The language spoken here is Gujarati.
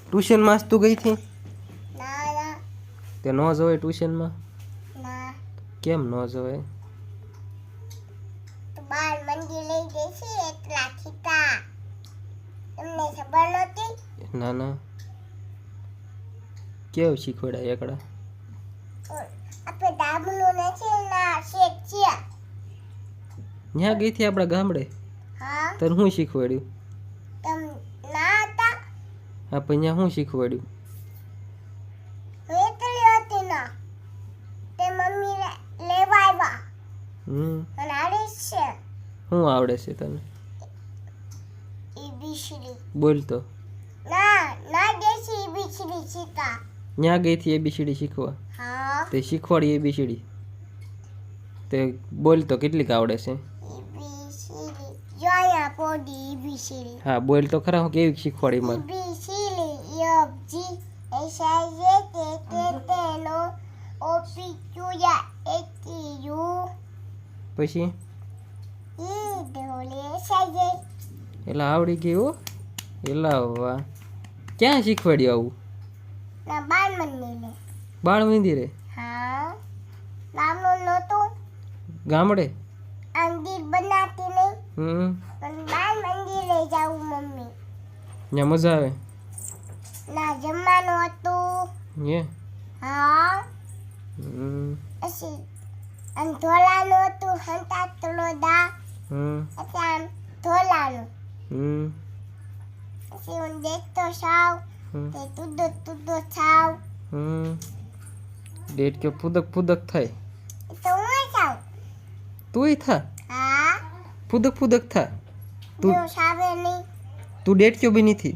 ટ્યુશન માં તું ગઈ થી? ના તે નો જોવે ટ્યુશન માં? ના કેમ નો જોવે? તો બાર મંદિર લઈ ગઈ છે એટલા ખીતા તમને ખબર નહોતી? ના ના કેવું શીખવાડ્યા એકડા? આપણે ડાબલું નથી ના શેક છે. ન્યા ગઈ થી આપણા ગામડે? હા તને શું શીખવાડ્યું? તમ ના હતા હા પણ ન્યા શું શીખવાડ્યું? વેતલી હતી ના તે મમ્મી લેવા આવ્યા અને આડે છે શું આવડે છે તને? એબીસીડી બોલ તો. ના ના દેશી એબીસીડી શીખા. ન્યા ગઈ થી એબીસીડી શીખવા? હા તે શીખવાડી એબીસીડી? તે બોલ તો કેટલીક આવડે છે? એબીસીડી જોયા પોડી એબીસીડી. હા બોલ તો ખરા, હું કેવી શીખવાડી મને? A B C D F G H I J K K નો O P Q R S T U પછી ઈ ડબલ્યુ એક્સ આઈ જે. એલા આવડી ગઈ હો. એલા વાહ. ક્યાં શીખવાડ્યું આવું? ના બાળ મંદિરે. બાળ મંદિરે? હા નામનું નહોતું ગામડે? મંદિર બનાતી નહીં પણ બાળ મંદિરે જાવું મમ્મી. ત્યાં મજા આવે? ના જમવાનું હતું. હે? હા પછી આમ ધોલાનું હતું હંતાતલો દા એટલે આમ ધોલાનું. પછી હું દેખતો સાવ તે તુદો સાવ ડેટ કે ફૂદક ફૂદક થાય તો હું સાવ. તુંય થા? હા ફૂદક ફૂદક થા તું? જો સાવે નહીં. તું ડેટ ક્યો બની થી?